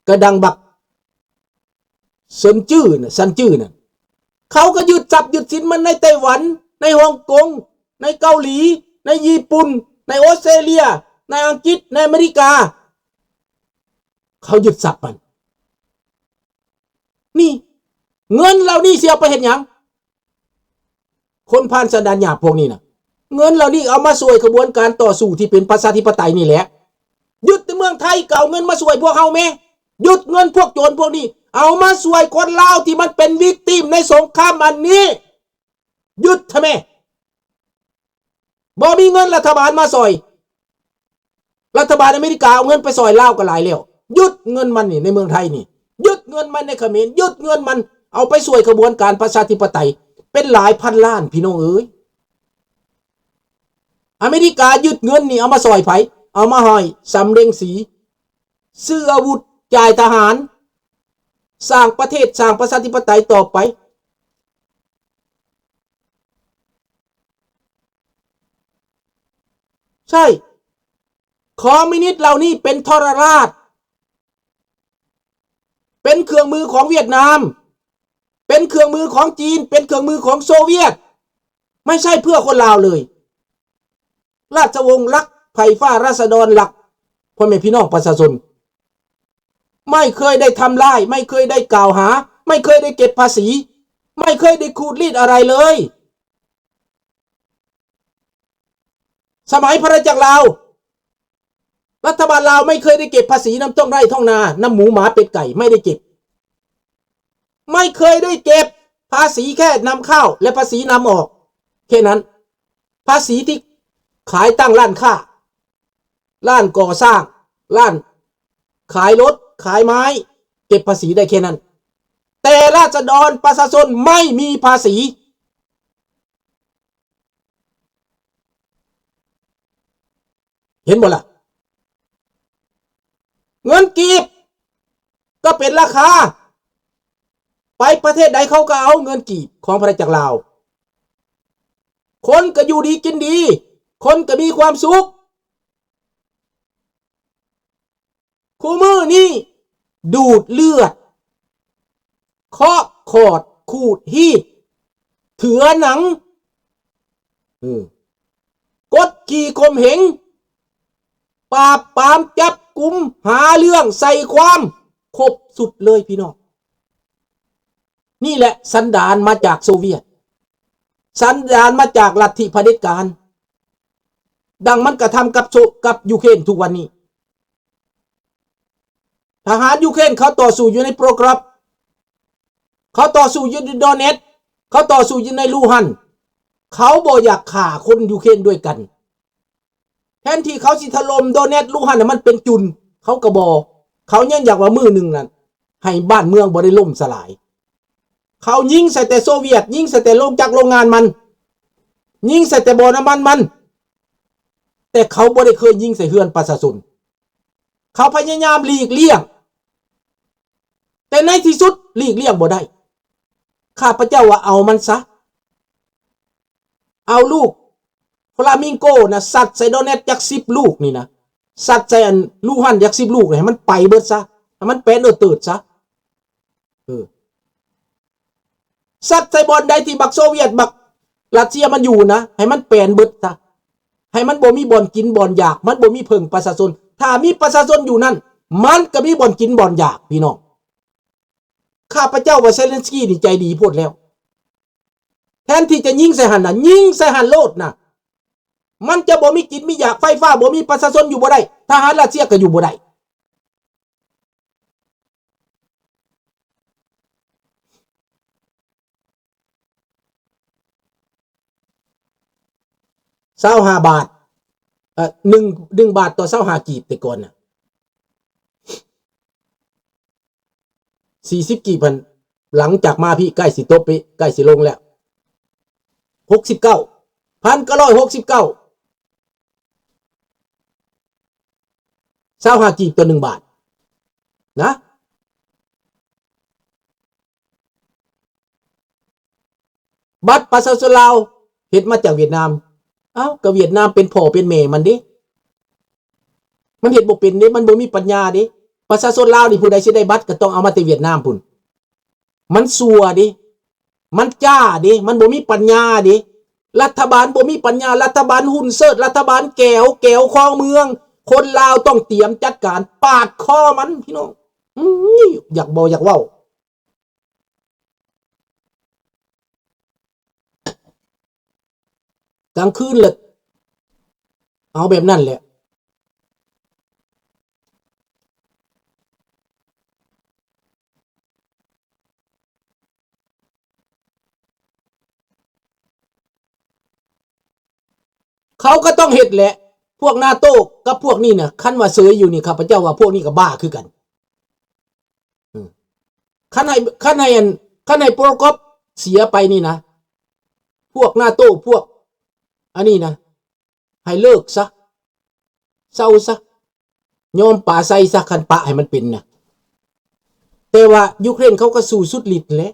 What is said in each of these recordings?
กระดังบักเซินจื้อน่ะซันจื้อน่ะเขาก็ยึดทรัพย์ยึดสินมันในไต้หวันในฮ่องกงในเกาหลีในญี่ปุ่นในออสเตรเลียในอังกฤษในอเมริกาเขายึดทรัพย์มันนี่เงินเหล่านี้เสียไปเห็นยังคนผ่านสันดานหยาบพวกนี้นะเงินเหล่านี้เอามาช่วยกระบวนการต่อสู้ที่เป็นประชาธิปไตยนี่แหละยึดในเมืองไทยเก่าเงินมาช่วยพวกเฮาแม่ยึดเงินพวกโจรพวกนี้เอามาช่วยคนลาวที่มันเป็นวิกติมในสงครามอันนี้ยึดทำไมบ่มีเงินรัฐบาลมาช่วยรัฐบาลอเมริกาเอาเงินไปช่วยลาวก็หลายแล้วยึดเงินมันนี่ในเมืองไทยนี่ยึดเงินมันในเขมรยึดเงินมันเอาไปช่วยกระบวนการประชาธิปไตยเป็นหลายพันล้านพี่น้องเอ้ยอเมริกายึดเงินนี่เอามาช่วยไผเอามาห้อยสำเร็งสีซื้ออาวุธจ่ายทหารสร้างประเทศสร้างประชาธิปไตยต่อไปใช่คอมมิวนิสต์เหล่านี้เป็นทรราชเป็นเครื่องมือของเวียดนามเป็นเครื่องมือของจีนเป็นเครื่องมือของโซเวียตไม่ใช่เพื่อคนลาวเลยราชวงศ์รักไผ่ฟ้าราษฎรหลักพ่อแม่พี่น้องประชาชนไม่เคยได้ทำลายไม่เคยได้กล่าวหาไม่เคยได้เก็บภาษีไม่เคยได้ขูดรีดอะไรเลยสมัยพระราชลาวรัฐบาลลาวไม่เคยได้เก็บภาษีน้ำต้นไร่ท้องนาน้ำหมูหมาเป็ดไก่ไม่ได้เก็บไม่เคยได้เก็บภาษีแค่นำเข้าและภาษีนำออกแค่นั้นภาษีที่ขายตั้งร้านค้าร้านก่อสร้างร้านขายรถขายไม้เก็บภาษีได้แค่นั้นแต่ราษฎรประชาชนไม่มีภาษีเห็นบ่ล่ะเงินกีบก็เป็นราคาไปประเทศใดเขาก็เอาเงินกีบของพระจักรลาวคนก็อยู่ดีกินดีคนก็มีความสุขคู่มือนี่ดูดเลือดเคาะขอดขูดฮีดเถือหนังกดขี่ข่มเหงปราบปรามจับกุมหาเรื่องใส่ความครบสุดเลยพี่น้องนี่แหละสันดานมาจากโซเวียตสันดานมาจากลัทธิเผด็จการดังมันกระทำกับยูเครนทุกวันนี้ทหารยูเครนเขาต่อสู้อยู่ในโปรกรับเขาต่อสู้อยู่ในดอนเนตเขาต่อสู้อยู่ในลูฮันเขาบ่อยากฆ่าคนยูเครนด้วยกันแทนที่เขาสิถล่มดอนเนตลูฮันมันเป็นจุนเขากระบอกเขายังอยากว่ามือหนึ่งนั่นให้บ้านเมืองบ่ได้ล่มสลายเขายิงใส่แต่โซเวียตยิงใส่แต่โรงจักรโรงงานมันยิงใส่แต่บ่อน้ำมันแต่เขาบ่ได้เคยยิงใส่เฮือนประชาชนเขาพยายามหลีกเลี่ยงแต่ในที่สุดหลีกเลี่ยงบ่ได้ข้าพเจ้าว่าเอามันซะเอาลูกฟลามิงโกนะสัตว์ใส่โดเนตยัก10 ลูกนี่นะสัตว์ใส่อันลูฮันยัก10 ลูกให้มันไปเบิดซะให้มันเป็นตืดซะสัตว์ใส่บอลใดที่บักโซเวียตบักรัสเซียมันอยู่นะให้มันแปลนเบิดซะให้มันบ่มีบ่อนกินบ่อนอยากมันบ่มีเพิ่งประชาชนถ้ามีประชาชนอยู่นั่นมันก็มีบ่อนกินบ่อนอยากพี่น้องข้าพเจ้าว่าเซเลนสกี้นี่ใจดีโพดแล้วแทนที่จะยิงใส่หันน่ะยิงใส่หันโลดน่ะมันจะบ่มีกินมีอยากไฟฟ้าบ่มีประชาชนอยู่บ่ได้ทหารรัสเซียก็อยู่บ่ได้25 บาท1 บาทต่อ25 กีบแต่ก่อนน่ะ40 กีบพันหลังจากมาพี่ใกล้สิตบไปใกล้สิลงแล้ว69,969 25 กีบต่อ1 บาทนะบัตรประชาชนลาวเฮ็ดมาจากเวียดนามเอ้าก็เวียดนามเป็นพ่อเป็นแม่มันดิมันเฮ็ดบ่เป็นดิมันบ่มีปัญญาดิ ประชาชนลาวนี่ผู้ใดสิได้บัตรก็ต้องเอามาแต่เวียดนามพุ่นมันสัวดิมันจ้าดิมันบ่มีปัญญาดิรัฐบาลบ่มีปัญญารัฐบาลหุ่นเสิร์ชรัฐบาลแก้วคลองเมืองคนลาวต้องเตรียมจัดการปาดคอมันพี่น้องอยากบอกอยากเว้ากลางคืนเลยเอาแบบนั้นแหละเขาก็ต้องเฮ็ดแหละพวกนาโต้กับพวกนี้เนี่ยคันว่าเสยอยู่นี่ข้าพเจ้าว่าพวกนี้ก็บ้าคือกันคันให้โปรกอบเสียไปนี่นะพวกนาโต้พวกอันนี้นะให้เลิกซะเศร้าซะยอมป่าใส่ซะคันปะให้มันเป็นนะแต่ว่ายูเครนเขาก็สู้สุดฤทธิ์แหละ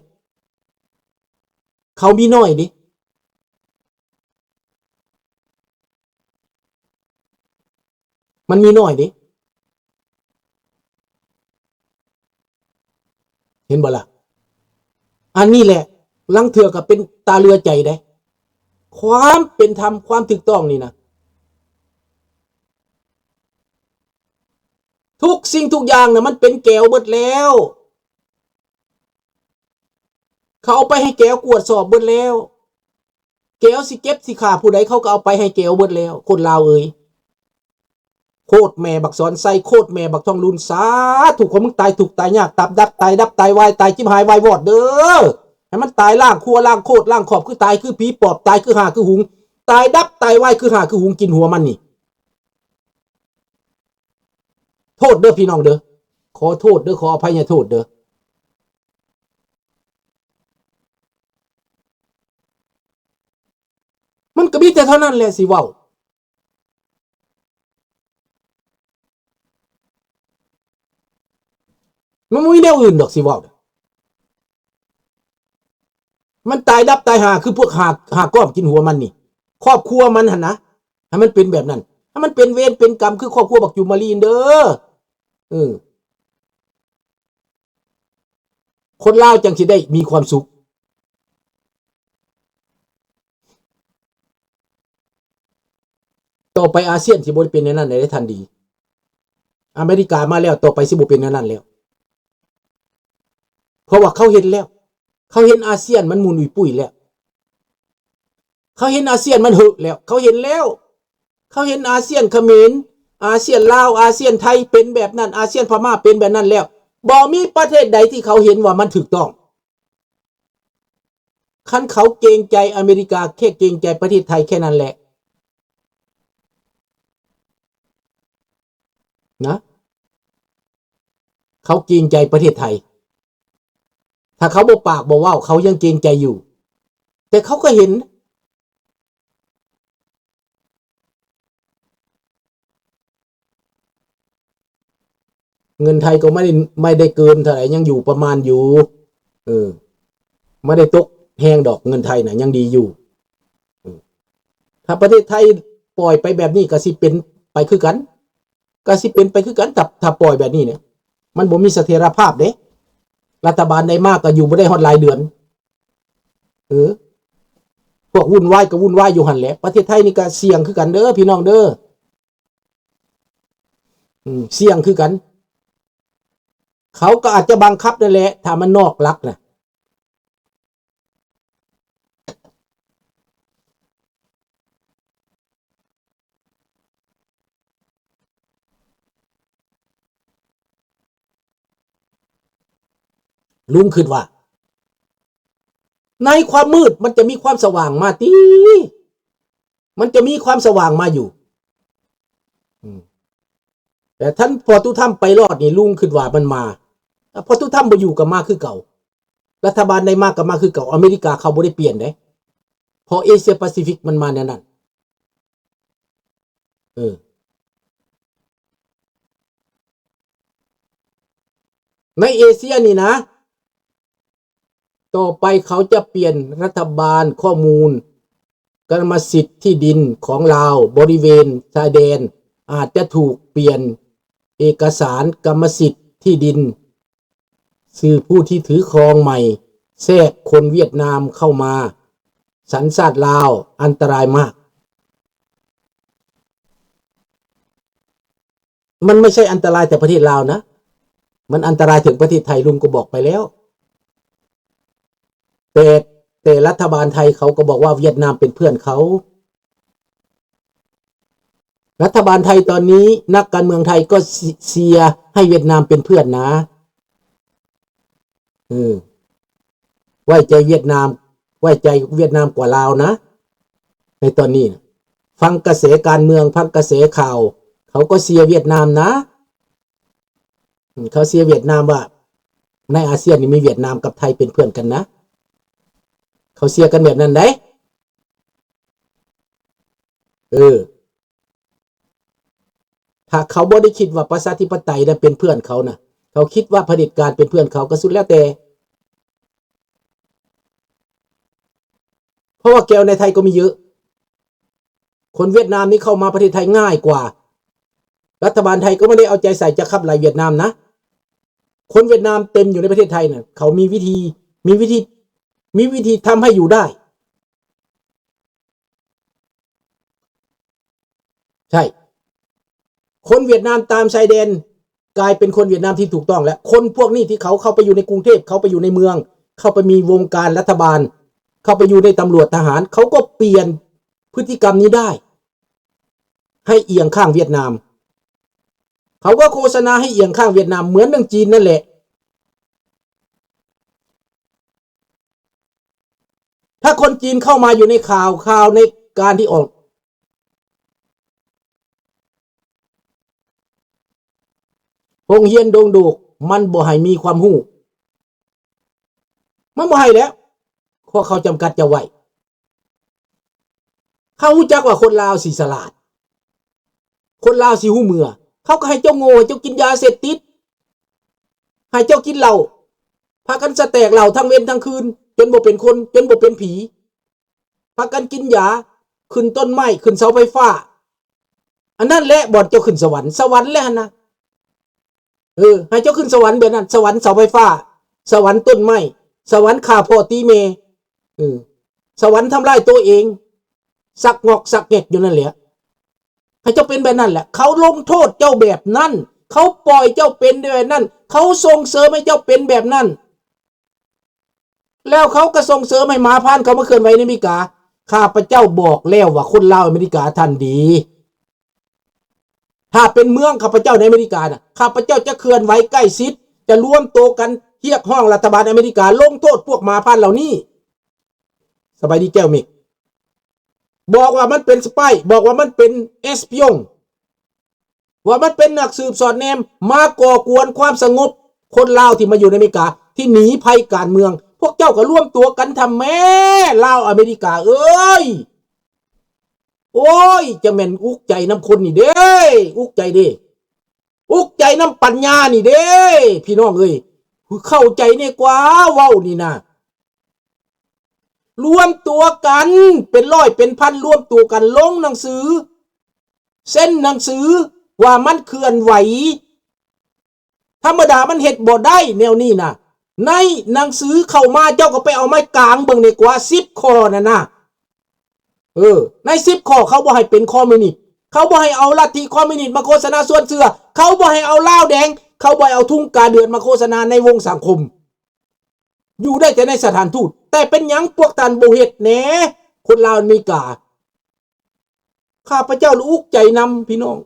เขามีน้อยดิมันมีน้อยดิเห็นบ่ล่ะอันนี้แหละลังเถื่อกับเป็นตาเรือใจได้ความเป็นธรรมความถูกต้องนี่นะทุกสิ่งทุกอย่างนะมันเป็นแก้วเบิดแล้วเขาเอาไปให้แก้วกวดสอบเบิดแล้วแก้วสิเก็บสิขาผู้ใดเขาก็เอาไปให้แก้วเบิดแล้วคนลาวเอ้ยโคตรแม่บักสอนไส้โคตรแม่บักทองลุนสาถูกคนมึงตายถูกตายยากตับดับตายดับตายวายตายจิ้มหายวายวอดเด้อให้มันตายล่างครัวล่างโคตรล่างขอบคือตายคือผีปอบตายคือหาคือหุงตายดับตายวายคือหาคือหุงกินหัวมันนี่โทษเด้อพี่น้องเด้อขอโทษเด้อขออภัยโทษเด้อมันก็มีแต่เท่านั้นแหละสิเว้ามันไม่มีแนวอื่นดอกสิเว้ามันตายดับตายหาคือพวกหาก้อมกินหัวมันนี่ครอบครัวมันหั่นนะให้มันเป็นแบบนั้นถ้ามันเป็นเวรเป็นกรรมคือครอบครัวบักจุมารีนเด้อคนลาวจังสิได้มีความสุขต่อไปอาเซียนสิบ่เป็นในนั้นได้ทันดีอเมริกามาแล้วต่อไปสิบ่เป็นในนั้นแล้วเพราะว่าเขาเห็นแล้วเขาเห็นอาเซียนมันมุนอุยปุ้ยแล้วเขาเห็นอาเซียนมันเหอะแล้วเขาเห็นแล้วเขาเห็นอาเซียนเขมรอาเซียนลาวอาเซียนไทยเป็นแบบนั้นอาเซียนพม่าเป็นแบบนั้นแล้วบ่มีประเทศใดที่เขาเห็นว่ามันถูกต้องคันเขาเกรงใจอเมริกาแค่เกรงใจประเทศไทยแค่นั้นแหละนะเขาเกรงใจประเทศไทยถ้าเขาบ่ปากบ่ว่าเขายังเกรงใจอยู่แต่เขาก็เห็นเงินไทยก็ไม่ได้เกินเท่าไหร่ยังอยู่ประมาณอยู่ไม่ได้ตกแห้งดอกเงินไทยน่ะยังดีอยู่ถ้าประเทศไทยปล่อยไปแบบนี้ก็สิเป็นไปคือกันถ้าปล่อยแบบนี้เนี่ยมันบ่มีเสถียรภาพเด้รัฐบาลใดมากก็อยู่บ่ได้ฮอดหลายเดือนพวกวุ่นวายก็วุ่นวายอยู่หั่นแหละประเทศไทยนี่ก็เสี่ยงคือกันเด้อพี่น้องเด้อเสี่ยงคือกันเขาก็อาจจะบังคับนั่นแหละถ้ามันนอกหลักนะลุงคิดว่าในความมืดมันจะมีความสว่างมามันจะมีความสว่างมาอยู่แต่ท่านพอตุถ้ำไปรอดนี่ลุงคิดว่ามันมาพอตุถ้ำไปอยู่กับมาคือเก่ารัฐบาลได้มากกับมาคือเก่าอเมริกาเขาบ่ได้เปลี่ยนเด้พอเอเชียแปซิฟิกมันมาแน่นั่นในเอเชียนี่นะต่อไปเขาจะเปลี่ยนรัฐบาลข้อมูลกรรมสิทธิ์ที่ดินของลาวบริเวณชายแดนอาจจะถูกเปลี่ยนเอกสารกรรมสิทธิ์ ที่ดินซื้อผู้ที่ถือครองใหม่แทรกคนเวียดนามเข้ามาสัญชาติลาวอันตรายมากมันไม่ใช่อันตรายแต่ประเทศลาวนะมันอันตรายถึงประเทศไทยลุงก็บอกไปแล้วแต่รัฐบาลไทยเขาก็บอกว่าเวียดนามเป็นเพื่อนเขารัฐบาลไทยตอนนี้นักการเมืองไทยก็เชียร์ให้เวียดนามเป็นเพื่อนนะไว้ใจเวียดนามไว้ใจเวียดนามกว่าลาวนะในตอนนี้ฟังกระแสการเมืองฟังกระแสข่าวเขาก็เชียร์เวียดนามนะเขาเชียร์เวียดนามว่าในอาเซียนนี่มีเวียดนามกับไทยเป็นเพื่อนกันนะเขาเชียร์กันแบบนั้นได้ถ้าเขาบ่ได้คิดว่าประชาธิปไตยนั้นเป็นเพื่อนเขานะเขาคิดว่าเผด็จการเป็นเพื่อนเขาก็สุดแล้วแต่เพราะว่าแก้วในไทยก็มีเยอะคนเวียดนามนี่เข้ามาประเทศไทยง่ายกว่ารัฐบาลไทยก็ไม่ได้เอาใจใส่จะขับไล่เวียดนามนะคนเวียดนามเต็มอยู่ในประเทศไทยนะเขามีวิธีทำให้อยู่ได้ใช่คนเวียดนามตามชายแดนกลายเป็นคนเวียดนามที่ถูกต้องแล้วคนพวกนี้ที่เขาเข้าไปอยู่ในกรุงเทพเขาไปอยู่ในเมืองเข้าไปมีวงการรัฐบาลเข้าไปอยู่ในตำรวจทหารเขาก็เปลี่ยนพฤติกรรมนี้ได้ให้เอียงข้างเวียดนามเขาก็โฆษณาให้เอียงข้างเวียดนามเหมือนเรื่องจีนนั่นแหละถ้าคนจีนเข้ามาอยู่ในข่าวในการที่ออกโรงเรียนดงดูกมันบ่ให้มีความรู้มันบ่ให้แล้วเพราะเขาจำกัดจะไว้เขารู้จักว่าคนลาวสิฉลาดคนลาวสิหู้เมื่อเขาก็ให้เจ้าโง่เจ้ากินยาเสพติดให้เจ้ากินเหล้าพากันสแตกเหล้าทั้งเว้นทั้งคืนจนบ่เป็นคนจนบ่เป็นผีพากันกินยาขึ้นต้นไม้ขึ้นเสาไฟฟ้าอันนั้นแหละบ่อนเจ้าขึ้นสวรรค์แล้วนะให้เจ้าขึ้นสวรรค์แบบนั้นสวรรค์เสาไฟฟ้าสวรรค์ต้นไม้สวรรค์ฆ่าพ่อตีแม่สวรรค์ทำลายตัวเองสักงอกสักเก็กอยู่นั่นแหละให้เจ้าเป็นแบบนั้นแหละเขาลงโทษเจ้าแบบนั้นเขาปล่อยเจ้าเป็นแบบนั้นเขาส่งเสริมให้เจ้าเป็นแบบนั้นแล้วเขาก็ส่งเสริมให้หมาพานเขามาเคลื่อนไหวในอเมริกาข้าพเจ้าบอกแล้วว่าคนลาวอเมริกาท่านดีถ้าเป็นเมืองข้าพเจ้าในอเมริกาข้าพเจ้าจะเคลื่อนไหวใกล้ชิดจะร่วมโตกันเรียกห้องรัฐบาลอเมริกาลงโทษพวกหมาพานเหล่านี้สบายดีแก้วมิกบอกว่ามันเป็นสไปร์บอกว่ามันเป็นเอสปิองว่ามันเป็นนักสืบสอดแนมมาก่อกวนความสงบคนลาวที่มาอยู่ในอเมริกาที่หนีภัยการเมืองพวกเจ้าก็ร่วมตัวกันทำแม่ลาวอเมริกาเอ้ยโอ้ยจะแม่นอุกใจน้ำคนนี่เด้อุกใจเด้อุกใจน้ำปัญญานี่เด้พี่น้องเอ้ยเข้าใจเนี่ยกว่าเว้านี่นะรวมตัวกันเป็นร้อยเป็นพันรวมตัวกันลงหนังสือเส้นหนังสือว่ามันเคลื่อนไหวธรรมดามันเฮ็ดบ่ได้แนวนี้นะในหนังสือเข้ามาเจ้าก็ไปเอาไม้กลางเบิ่งดีกว่า10ข้อนั่นนะใน10ข้อเขาบ่ให้เป็นคอมมิวนิสต์เขาบ่ให้เอาลัทธิคอมมิวนิสต์มาโฆษณาส่วนเสื้อเขาบ่ให้เอาลาวแดงเขาบ่ให้เอาทุ่งกาเดือนมาโฆษณาในวงสังคมอยู่ได้แต่ในสถานทูตแต่เป็นหยังพวกท่านบ่เฮ็ดแหน่คนลาวอเมริกาข้าพเจ้าอุกใจนำพี่น้อง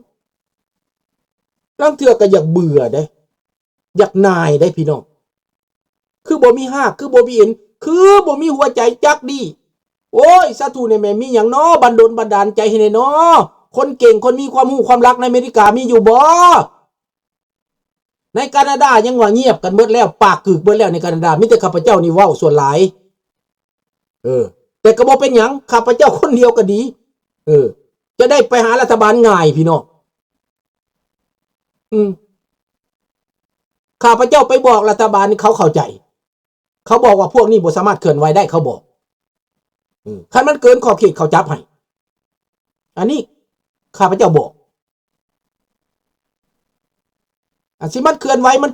ลังเทื่อก็อยากเบื่อได้อยากนายได้พี่น้องคือบ่มีหากคือบ่มีเอ็นคือบ่มีหัวใจจักดีโอ้ยสาธุเนี่ยแม่มีหยังน้อบันดลบันดาลใจให้แน่น้อคนเก่งคนมีความรู้ความรักในอเมริกามีอยู่บ่ในแคนาดายังว่าเงียบกันเบิดแล้วปากกึกเบิดแล้วในแคนาดามีแต่ข้าพเจ้านี่เว้าส่วนหลายแต่ก็บ่เป็นหยังข้าพเจ้าคนเดียวก็ดีจะได้ไปหารัฐบาลง่ายพี่น้องข้าพเจ้าไปบอกรัฐบาลเขาเข้าใจเขาบอกว่าพวกนี้บ่สามารถเคลื่อนไหวได้เขาบอกคันมันเกินขอบเขตเขาจับให้อันนี้ข้าพเจ้าบอกอันสิมันเคลื่อนไหวมัน